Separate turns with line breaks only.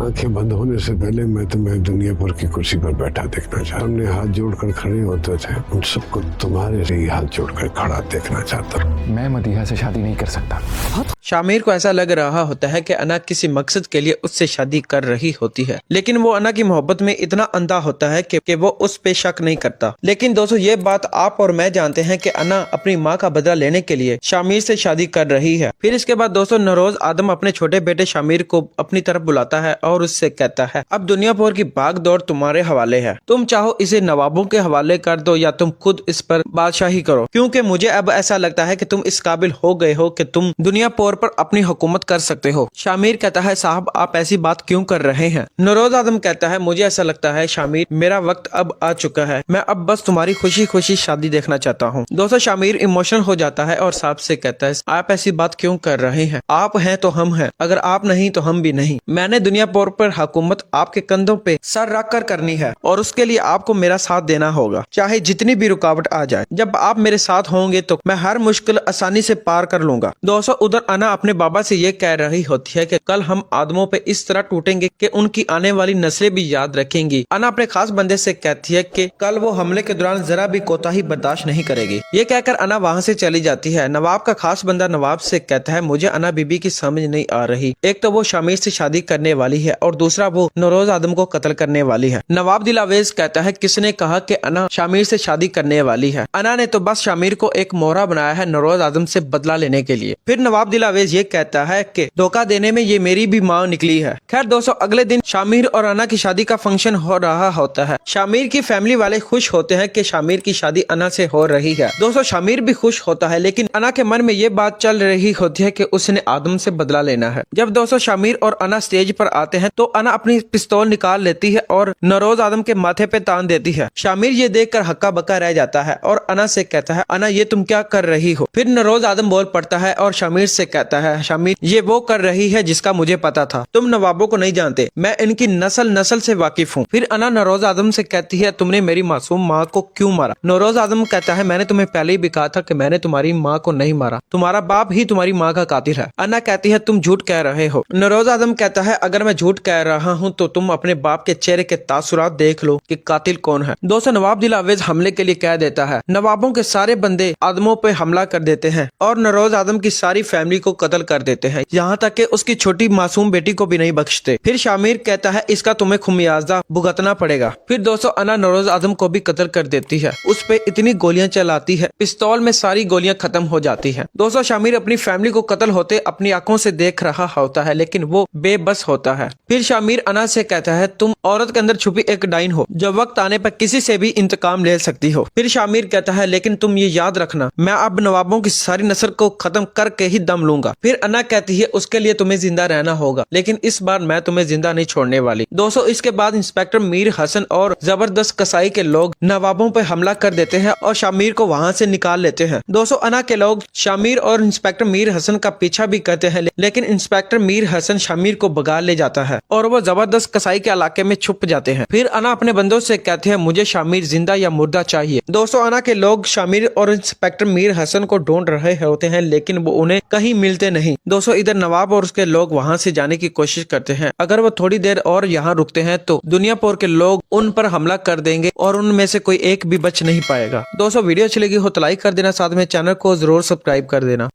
आंखें बंद होने से पहले मैं तुम्हें दुनिया भर की कुर्सी पर बैठा देखना चाहता हूं। हमने हाथ जोड़कर खड़े होते थे, उन सबको तुम्हारे से ही हाथ जोड़कर खड़ा देखना चाहता हूं।
मैं मदीहा से शादी नहीं कर सकता।
शामिर को ऐसा लग रहा होता है कि अना किसी मकसद के लिए उससे शादी कर रही होती है, लेकिन वो अना की मोहब्बत में इतना अंधा होता है कि वो उस पे शक नहीं करता। लेकिन दोस्तों ये बात आप और मैं जानते हैं कि अना अपनी माँ का बदला लेने के लिए शामिर से शादी कर रही है। फिर इसके बाद दोस्तों नरोज आदम अपने छोटे बेटे शामिर को अपनी तरफ बुलाता है और उससे कहता है, अब दुनिया भर की भाग दौड़ तुम्हारे हवाले है, तुम चाहो इसे नवाबों के हवाले कर दो या तुम खुद इस पर बादशाही करो, क्योंकि मुझे अब ऐसा लगता है कि तुम इस काबिल हो गए हो कि तुम दुनिया भर पर अपनी हुकूमत कर सकते हो। शामिर कहता है, साहब आप ऐसी बात क्यों कर रहे हैं? नरोज आदम कहता है, मुझे ऐसा लगता है शामिर, मेरा वक्त अब आ चुका है, मैं अब बस तुम्हारी खुशी खुशी शादी देखना चाहता हूँ। दोस्तों शामिर इमोशनल हो जाता है और साहब से कहता है, आप ऐसी बात क्यों कर रहे हैं? आप हैं तो हम हैं, अगर आप नहीं तो हम भी नहीं। मैंने दुनिया भर पर हुकूमत आपके कंधों पे सर रख कर करनी है और उसके लिए आपको मेरा साथ देना होगा, चाहे जितनी भी रुकावट आ जाए। जब आप मेरे साथ होंगे तो मैं हर मुश्किल आसानी से पार कर लूंगा। दोस्तों उधर अना अपने बाबा से ये कह रही होती है कि कल हम आदमों पे इस तरह टूटेंगे कि उनकी आने वाली नस्लें भी याद रखेंगी। अना अपने खास बंदे से कहती है कि कल वो हमले के दौरान जरा भी कोताही बर्दाश्त नहीं करेगी। ये कहकर अना वहाँ से चली जाती है। नवाब का खास बंदा नवाब से कहता है, मुझे अना बीबी की समझ नहीं आ रही, एक तो वो शामिर से शादी करने वाली है और दूसरा वो नरोज आदम को कत्ल करने वाली है। नवाब दिलावेज कहता है, किसने कहा कि अना शामिर से शादी करने वाली है? अना ने तो बस शामिर को एक मोहरा बनाया है नरोज आदम से बदला लेने के लिए। फिर नवाब दिलावेज ये कहता है कि धोखा देने में ये मेरी भी माँ निकली है। खैर दोस्तों अगले दिन शामिर और अना की शादी का फंक्शन हो रहा होता है। शामिर की फैमिली वाले खुश होते हैं कि शामिर की शादी अना से हो रही है। दोस्तों शामिर भी खुश होता है, लेकिन अना के मन में ये बात चल रही होती है कि उसने आदम से बदला लेना है। जब दोस्तों शामिर और अना स्टेज पर आते हैं तो अना अपनी पिस्तौल निकाल लेती है और नरोज आदम के माथे पे तान देती है। शामिर ये देखकर हक्का बक्का रह जाता है और अना से कहता है, अना ये तुम क्या कर रही हो? फिर नरोज आदम बोल पड़ता है और शामिर से कहता है, शामिर ये वो कर रही है जिसका मुझे पता था, तुम नवाबों को नहीं जानते, मैं इनकी नस्ल से वाकिफ हूँ। फिर अना नरोज आदम से कहती है, तुमने मेरी मासूम माँ को क्यों मारा? नरोज आदम कहता है, मैंने तुम्हें पहले ही भी कहा था कि मैंने तुम्हारी माँ को नहीं मारा, तुम्हारा बाप ही तुम्हारी माँ का कातिल है। अना कहती है, तुम झूठ कह रहे हो। नरोज आदम कहता है, अगर मैं झूठ कह रहा हूँ तो तुम अपने बाप के चेहरे के तासुरात देख लो कि कातिल कौन है। दोस्तों नवाब दिलावेज हमले के लिए कह देता है। नवाबों के सारे बंदे आदमों पे हमला कर देते हैं और नरोज आदम की सारी फैमिली को कत्ल कर देते हैं, यहाँ तक कि उसकी छोटी मासूम बेटी को भी नहीं बख्शते। फिर शामिर कहता है, इसका तुम्हें खुमियाजा भुगतना पड़ेगा। फिर दोस्तों अना नरोज आदम को भी कत्ल कर देती है, उस पे इतनी गोलियां चलाती है, पिस्तौल में सारी गोलियां खत्म हो जाती हैं। दोस्तों शामिर अपनी फैमिली को कत्ल होते अपनी आंखों से देख रहा होता है, लेकिन वो बेबस होता है। फिर शामिर अना से कहता है, तुम औरत के अंदर छुपी एक डाइन हो जो वक्त आने पर किसी से भी इंतकाम ले सकती हो। फिर शामिर कहता है, लेकिन तुम ये याद रखना, मैं अब नवाबों की सारी नस्ल को खत्म करके ही दम लूंगा। फिर अना कहती है, उसके लिए तुम्हें जिंदा रहना होगा, लेकिन इस बार मैं तुम्हें जिंदा नहीं छोड़ने वाली। दोस्तों इसके बाद इंस्पेक्टर मीर हसन और जबरदस्त कसाई के लोग नवाबों पर हमला कर देते हैं और शामिर को वहां से निकाल लेते हैं। दोस्तों अना के लोग शामिर और इंस्पेक्टर मीर हसन का पीछा भी करते हैं, लेकिन इंस्पेक्टर मीर हसन शामिर को भगा ले जाता है और वो जबरदस्त कसाई के इलाके में छुप जाते हैं। फिर अना अपने बंदों से कहते हैं, मुझे शामिर जिंदा या मुर्दा चाहिए। दोस्तों अना के लोग शामिर और इंस्पेक्टर मीर हसन को ढूंढ रहे होते हैं, लेकिन वो उन्हें कहीं मिलते नहीं। दोस्तों इधर नवाब और उसके लोग वहां से जाने की कोशिश करते हैं। अगर वो थोड़ी देर और यहाँ रुकते हैं तो दुनिया भर के लोग उन पर हमला कर देंगे और उनमें से कोई एक भी बच नहीं पाएगा। दोस्तों वीडियो अच्छी लगी हो तो लाइक कर देना, साथ में चैनल को जरूर सब्सक्राइब कर देना।